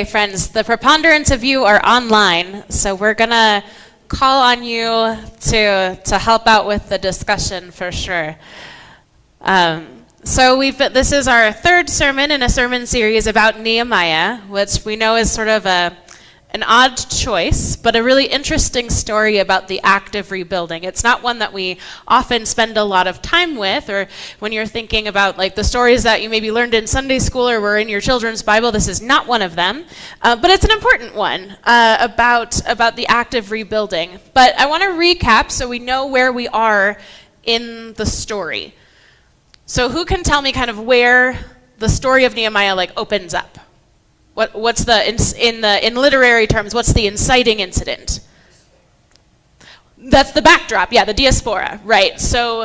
Hey friends, the preponderance of you are online, so we're gonna call on you to help out with the discussion for sure. This is our third sermon in a sermon series about Nehemiah, which we know is sort of an odd choice, but a really interesting story about the act of rebuilding. It's not one that we often spend a lot of time with, or when you're thinking about like the stories that you maybe learned in Sunday school or were in your children's Bible, this is not one of them, but it's an important one about the act of rebuilding. But I want to recap so we know where we are in the story. So who can tell me kind of where the story of Nehemiah like opens up? What's in literary terms, what's the inciting incident? That's the backdrop, yeah, the diaspora, right. So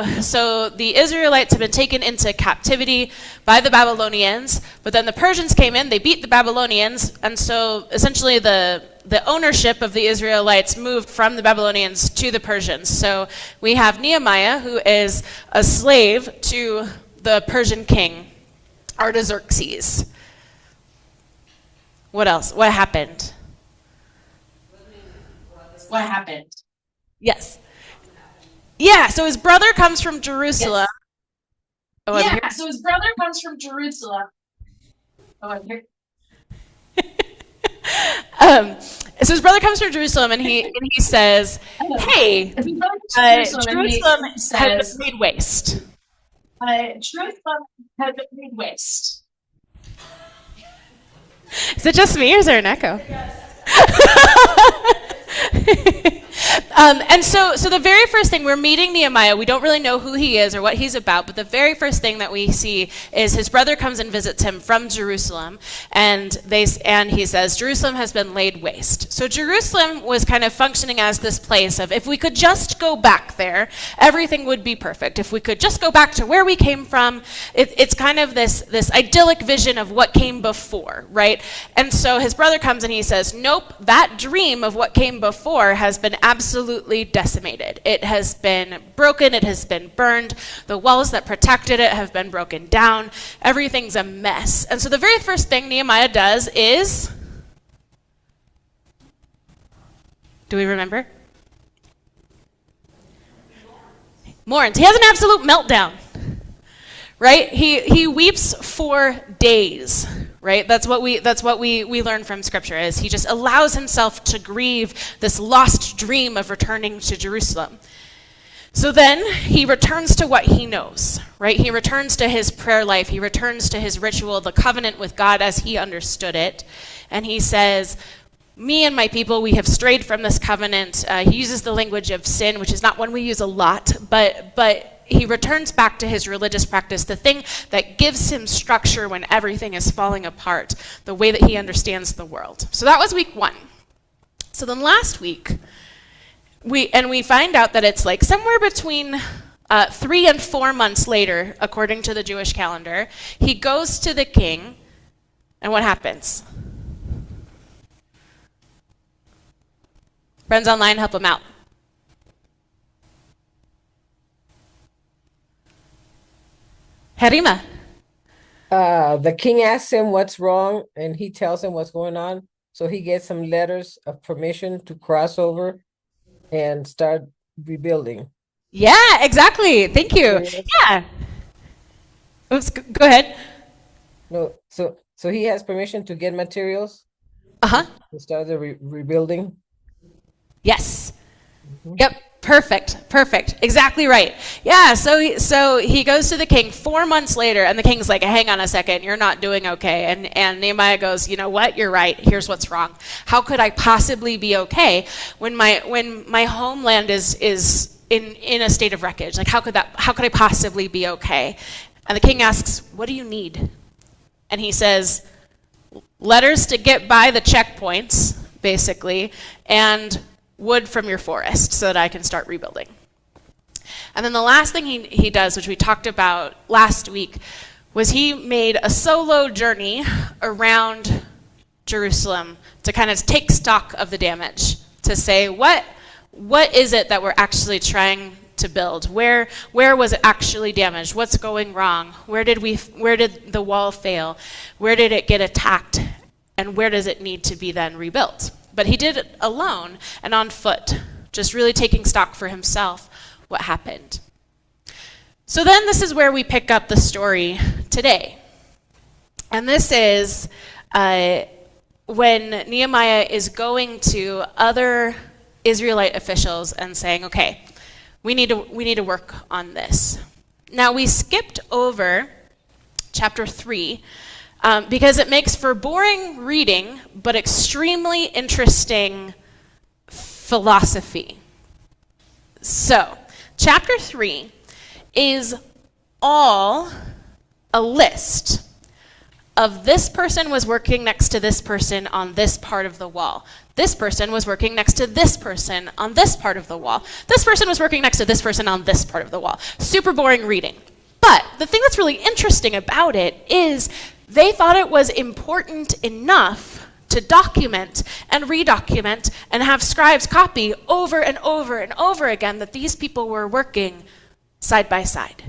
the Israelites have been taken into captivity by the Babylonians, but then the Persians came in, they beat the Babylonians, and so essentially the ownership of the Israelites moved from the Babylonians to the Persians. So we have Nehemiah, who is a slave to the Persian king, Artaxerxes. What else? What happened? What happened? Yes. Yeah, so his brother comes from Jerusalem. Yes. So his brother comes from Jerusalem. Oh, I'm here. So his brother comes from Jerusalem, and he says, "Hey, Jerusalem has been laid waste." Jerusalem has been laid waste. Is it just me, or is there an echo? And so the very first thing, we're meeting Nehemiah. We don't really know who he is or what he's about, but the very first thing that we see is his brother comes and visits him from Jerusalem, and he says, Jerusalem has been laid waste. So Jerusalem was kind of functioning as this place of, if we could just go back there, everything would be perfect. If we could just go back to where we came from, it's kind of this idyllic vision of what came before, right? And so his brother comes and he says, nope, that dream of what came before has been absolutely decimated. It has been broken, it has been burned, the walls that protected it have been broken down, everything's a mess. And so the very first thing Nehemiah does is, do we remember? Mourns. He has an absolute meltdown, right? He weeps for days. Right? That's what we learn from Scripture, is he just allows himself to grieve this lost dream of returning to Jerusalem. So then he returns to what he knows, right? He returns to his prayer life. He returns to his ritual, the covenant with God as he understood it. And he says, me and my people, we have strayed from this covenant. He uses the language of sin, which is not one we use a lot, but he returns back to his religious practice, the thing that gives him structure when everything is falling apart, the way that he understands the world. So that was week 1. So then last week, we find out that it's like somewhere between 3 and 4 months later, according to the Jewish calendar, he goes to the king, and what happens? Friends online, help him out. Herima. The king asks him what's wrong, and he tells him what's going on. So he gets some letters of permission to cross over and start rebuilding. Yeah, exactly. Thank you. Yeah. Oops, go ahead. No, so he has permission to get materials to start the rebuilding. Yes. Yep. Perfect. Exactly right. Yeah, so he goes to the king 4 months later, and the king's like, hang on a second, you're not doing okay. And Nehemiah goes, you know what, you're right, here's what's wrong. How could I possibly be okay when my homeland is in a state of wreckage? Like, how could I possibly be okay? And the king asks, what do you need? And he says, letters to get by the checkpoints, basically, and wood from your forest so that I can start rebuilding. And then the last thing he does, which we talked about last week, was he made a solo journey around Jerusalem to kind of take stock of the damage, to say, what is it that we're actually trying to build? Where was it actually damaged? What's going wrong? Where did the wall fail? Where did it get attacked? and where does it need to be then rebuilt. But he did it alone and on foot, just really taking stock for himself what happened. So then this is where we pick up the story today. And this is when Nehemiah is going to other Israelite officials and saying, okay, we need to work on this. Now we skipped over chapter 3 because it makes for boring reading, but extremely interesting philosophy. So, chapter 3 is all a list of this person was working next to this person on this part of the wall. This person was working next to this person on this part of the wall. This person was working next to this person on this part of the wall. Super boring reading. But the thing that's really interesting about it is they thought it was important enough to document and redocument and have scribes copy over and over and over again that these people were working side by side.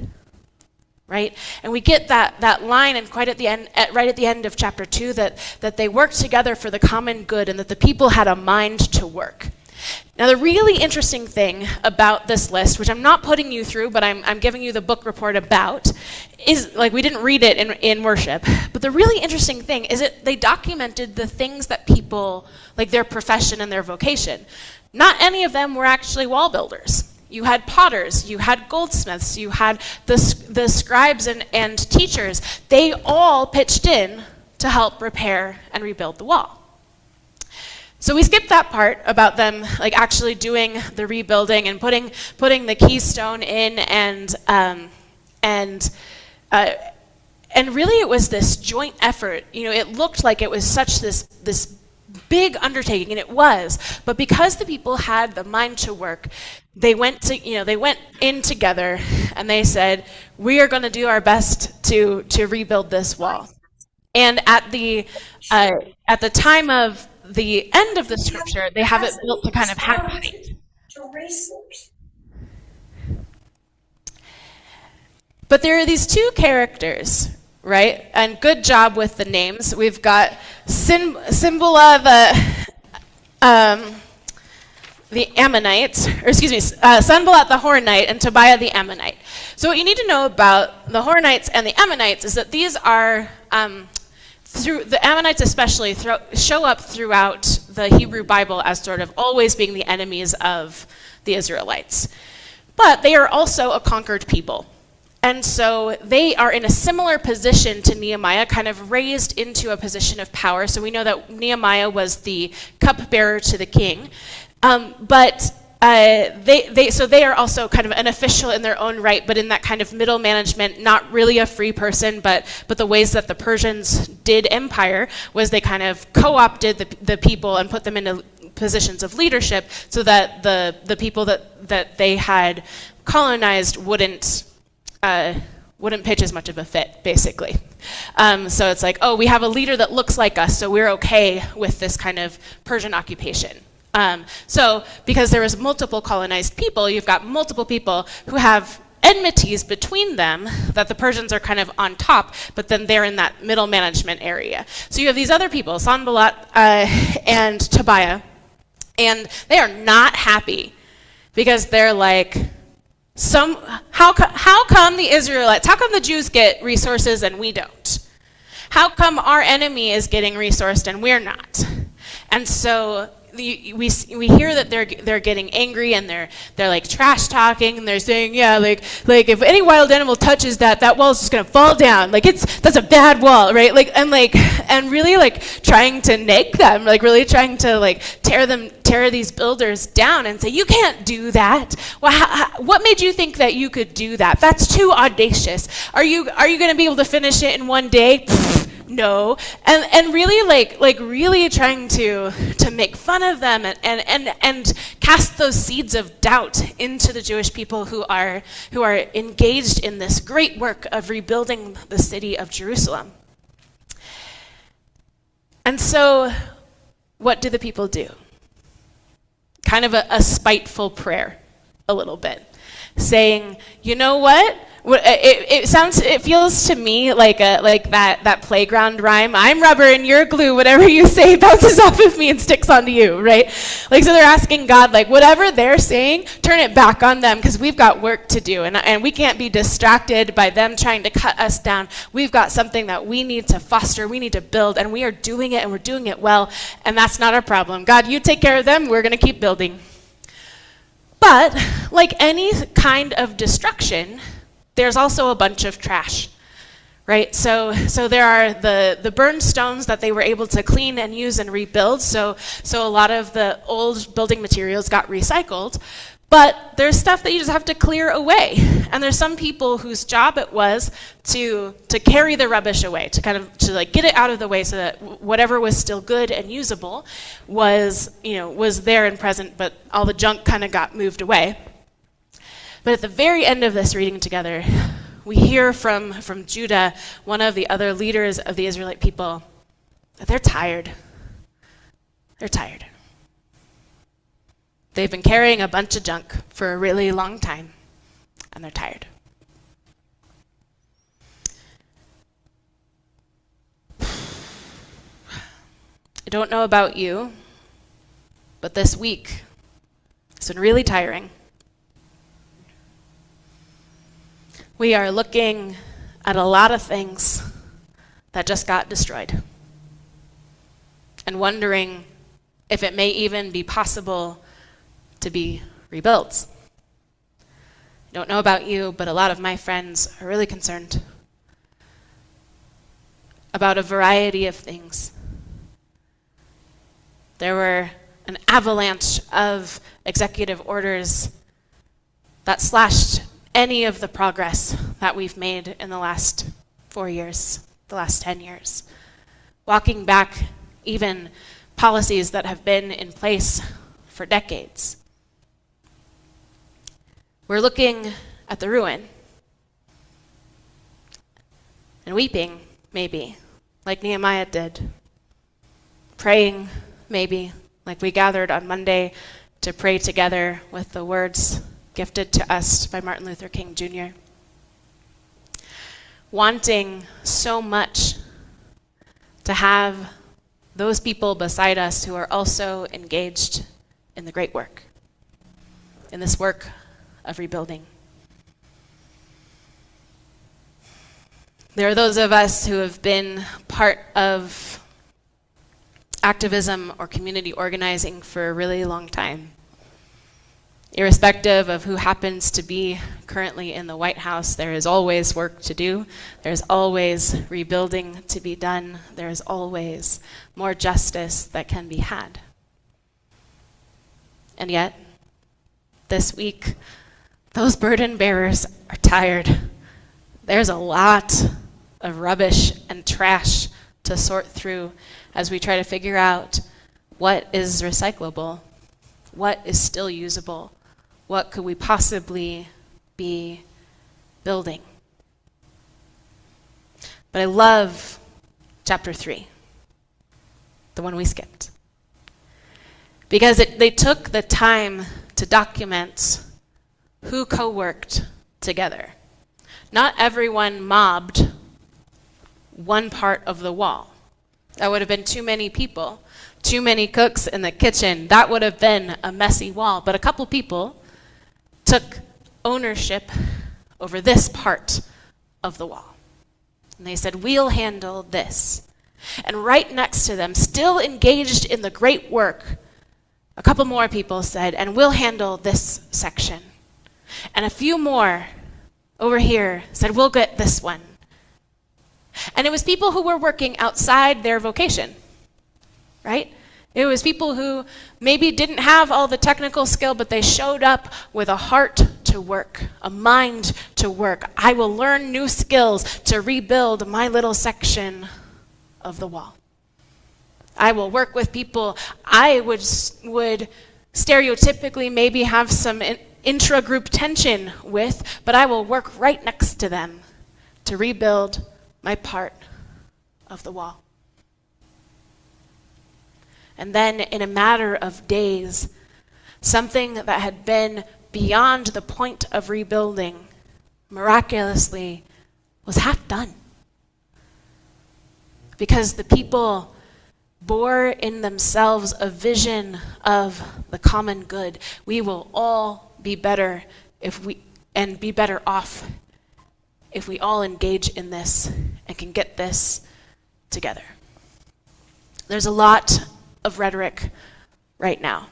Right? And we get that line and quite at the end, right at the end of chapter 2 that they worked together for the common good and that the people had a mind to work. Now the really interesting thing about this list, which I'm not putting you through, but I'm giving you the book report about, is like we didn't read it in worship, but the really interesting thing is they documented the things that people, like their profession and their vocation. Not any of them were actually wall builders. You had potters, you had goldsmiths, you had the scribes and teachers. They all pitched in to help repair and rebuild the wall. So we skipped that part about them like actually doing the rebuilding and putting the keystone in and really it was this joint effort. You know, it looked like it was such this big undertaking, and it was. But because the people had the mind to work, they went in together and they said, we are going to do our best to rebuild this wall. And at the time of the end of the scripture, they have it built to kind of happen. But there are these two characters, right? And good job with the names. We've got Sanballat the Ammonite, or excuse me, Sanballat the Horonite and Tobiah the Ammonite. So what you need to know about the Horonites and the Ammonites is that these are, through the Ammonites especially, show up throughout the Hebrew Bible as sort of always being the enemies of the Israelites. But they are also a conquered people. And so they are in a similar position to Nehemiah, kind of raised into a position of power. So we know that Nehemiah was the cupbearer to the king. But they are also kind of an official in their own right, but in that kind of middle management, not really a free person, but the ways that the Persians did empire was they kind of co-opted the people and put them into positions of leadership so that the people that they had colonized wouldn't pitch as much of a fit, basically. So it's like, oh, we have a leader that looks like us, so we're okay with this kind of Persian occupation. So because there was multiple colonized people, you've got multiple people who have enmities between them that the Persians are kind of on top, but then they're in that middle management area. So you have these other people, Sanballat and Tobiah, and they are not happy because they're like, how come the Israelites, how come the Jews get resources and we don't? How come our enemy is getting resourced and we're not? And so we hear that they're getting angry and they're like trash talking and they're saying, yeah, like if any wild animal touches that wall's just gonna fall down. Like that's a bad wall, right? And really like trying to nag them, like really trying to like tear these builders down and say, you can't do that. Well, what made you think that you could do that? That's too audacious. Are you gonna be able to finish it in one day? No. And really like really trying to make fun of them and cast those seeds of doubt into the Jewish people who are engaged in this great work of rebuilding the city of Jerusalem. And so what do the people do? Kind of a spiteful prayer, a little bit, saying, you know what? It feels to me like that playground rhyme. I'm rubber and you're glue. Whatever you say bounces off of me and sticks onto you, right? Like, so they're asking God, like, whatever they're saying, turn it back on them, because we've got work to do, and we can't be distracted by them trying to cut us down. We've got something that we need to foster, we need to build, and we are doing it, and we're doing it well, and that's not our problem. God, you take care of them. We're going to keep building. But like any kind of destruction, there's also a bunch of trash, right? So there are the burned stones that they were able to clean and use and rebuild. So a lot of the old building materials got recycled. But there's stuff that you just have to clear away. And there's some people whose job it was to carry the rubbish away, to get it out of the way so that whatever was still good and usable was there and present, but all the junk kind of got moved away. But at the very end of this reading together, we hear from Judah, one of the other leaders of the Israelite people, that they're tired. They're tired. They've been carrying a bunch of junk for a really long time, and they're tired. I don't know about you, but this week has been really tiring. We are looking at a lot of things that just got destroyed, and wondering if it may even be possible to be rebuilt. I don't know about you, but a lot of my friends are really concerned about a variety of things. There were an avalanche of executive orders that slashed any of the progress that we've made in the last 4 years, the last 10 years. Walking back even policies that have been in place for decades. We're looking at the ruin and weeping, maybe, like Nehemiah did. Praying, maybe, like we gathered on Monday to pray together with the words gifted to us by Martin Luther King Jr. Wanting so much to have those people beside us who are also engaged in the great work, in this work of rebuilding. There are those of us who have been part of activism or community organizing for a really long time. Irrespective of who happens to be currently in the White House, there is always work to do. There's always rebuilding to be done. There's always more justice that can be had. And yet, this week, those burden bearers are tired. There's a lot of rubbish and trash to sort through as we try to figure out what is recyclable, what is still usable, what could we possibly be building. But I love chapter 3, the one we skipped, because they took the time to document who co-worked together. Not everyone mobbed one part of the wall. That would have been too many people, too many cooks in the kitchen. That would have been a messy wall. But a couple people took ownership over this part of the wall. And they said, we'll handle this. And right next to them, still engaged in the great work, a couple more people said, and we'll handle this section. And a few more over here said, we'll get this one. And it was people who were working outside their vocation, right? It was people who maybe didn't have all the technical skill, but they showed up with a heart to work, a mind to work. I will learn new skills to rebuild my little section of the wall. I will work with people I would stereotypically maybe have some intra-group tension with, but I will work right next to them to rebuild my part of the wall. And then in a matter of days, something that had been beyond the point of rebuilding miraculously was half done. Because the people bore in themselves a vision of the common good. We will all be better and be better off if we all engage in this and can get this together. There's a lot of rhetoric right now,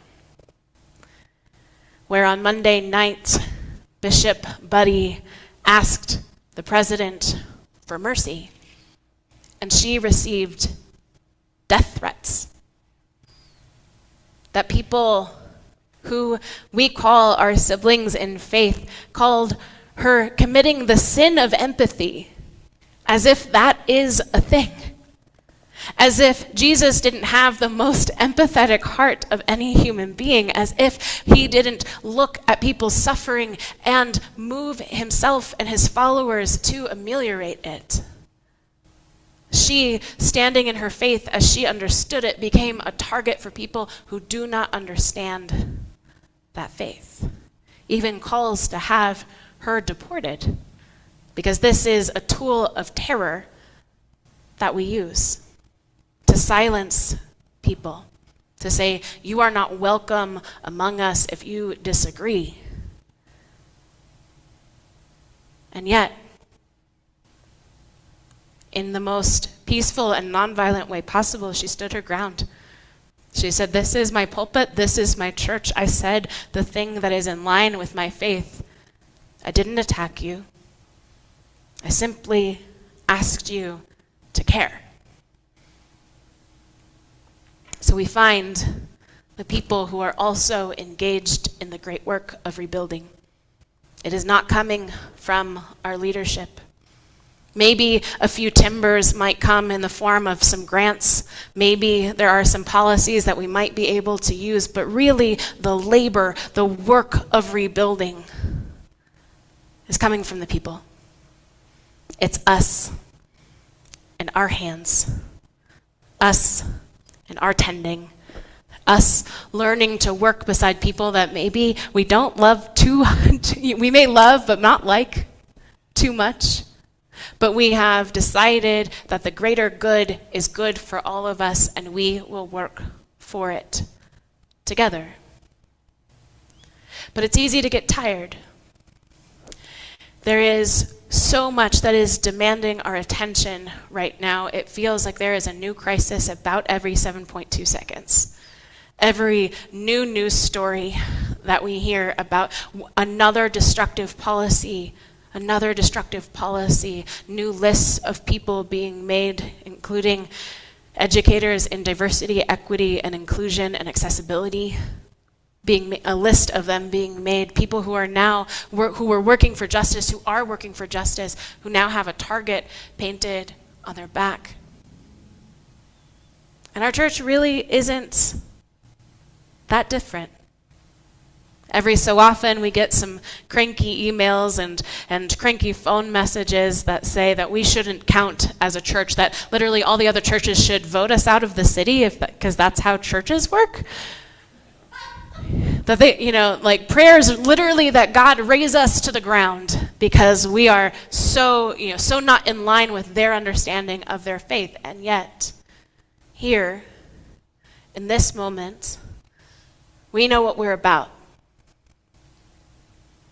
where on Monday night, Bishop Buddy asked the president for mercy, and she received death threats. That people who we call our siblings in faith called her committing the sin of empathy, as if that is a thing. As if Jesus didn't have the most empathetic heart of any human being, as if he didn't look at people's suffering and move himself and his followers to ameliorate it. She, standing in her faith as she understood it, became a target for people who do not understand that faith. Even calls to have her deported, because this is a tool of terror that we use to silence people, to say, you are not welcome among us if you disagree. And yet, in the most peaceful and nonviolent way possible, she stood her ground. She said, this is my pulpit, this is my church. I said the thing that is in line with my faith. I didn't attack you. I simply asked you to care. So we find the people who are also engaged in the great work of rebuilding. It is not coming from our leadership. Maybe a few timbers might come in the form of some grants. Maybe there are some policies that we might be able to use, but really the labor, the work of rebuilding is coming from the people. It's us and our hands, us and our tending, us learning to work beside people that maybe we don't love we may love but not like too much. But we have decided that the greater good is good for all of us, and we will work for it together. But it's easy to get tired. There is so much that is demanding our attention right now. It feels like there is a new crisis about every 7.2 seconds. Every new news story that we hear about another destructive policy, new lists of people being made, including educators in diversity, equity, and inclusion and accessibility, a list of them being made, people who are now, who are working for justice, who are working for justice, who now have a target painted on their back. And our church really isn't that different. Every so often we get some cranky emails and cranky phone messages that say that we shouldn't count as a church, that literally all the other churches should vote us out of the city because that's how churches work. That they, like prayers literally that God raise us to the ground because we are so not in line with their understanding of their faith. And yet, here, in this moment, we know what we're about.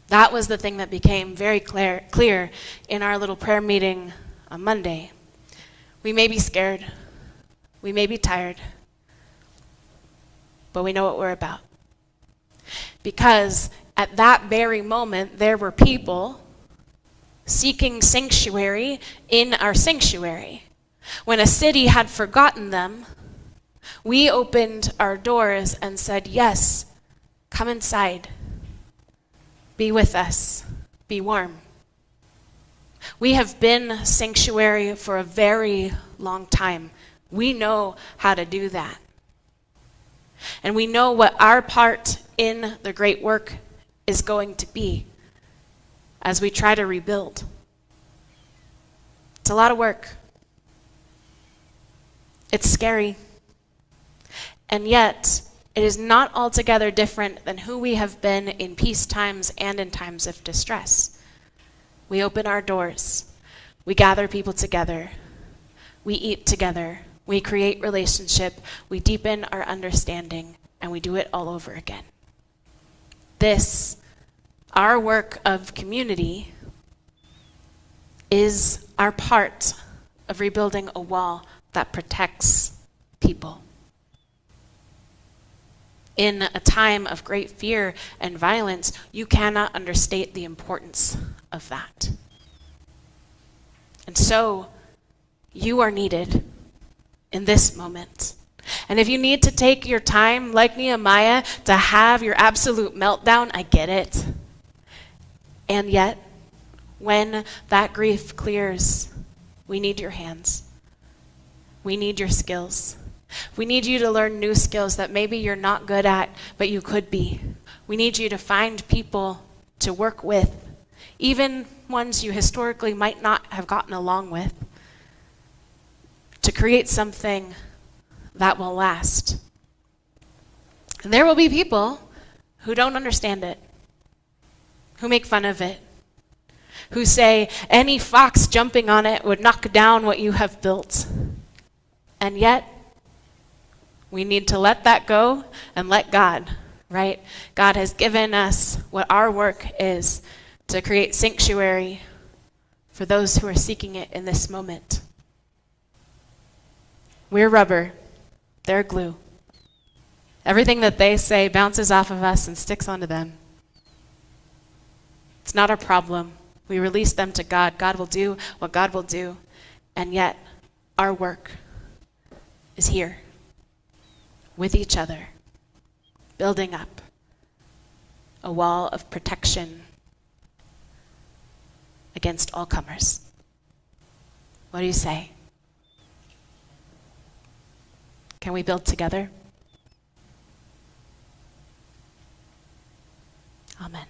That was the thing that became very clear in our little prayer meeting on Monday. We may be scared, we may be tired, but we know what we're about. Because at that very moment, there were people seeking sanctuary in our sanctuary. When a city had forgotten them, we opened our doors and said, yes, come inside. Be with us. Be warm. We have been sanctuary for a very long time. We know how to do that. And we know what our part in the great work is going to be as we try to rebuild. It's a lot of work. It's scary. And yet, it is not altogether different than who we have been in peace times and in times of distress. We open our doors. We gather people together. We eat together. We create relationship. We deepen our understanding, and we do it all over again. This, our work of community, is our part of rebuilding a wall that protects people. In a time of great fear and violence, you cannot understate the importance of that. And so, you are needed in this moment. And if you need to take your time, like Nehemiah, to have your absolute meltdown, I get it. And yet, when that grief clears, we need your hands. We need your skills. We need you to learn new skills that maybe you're not good at, but you could be. We need you to find people to work with, even ones you historically might not have gotten along with, to create something that will last. And there will be people who don't understand it, who make fun of it, who say any fox jumping on it would knock down what you have built. And yet, we need to let that go and let God, right? God has given us what our work is, to create sanctuary for those who are seeking it in this moment. We're rubber, they're glue. Everything that they say bounces off of us and sticks onto them. It's not our problem. We release them to God. God will do what God will do. And yet, our work is here with each other, building up a wall of protection against all comers. What do you say? Can we build together? Amen.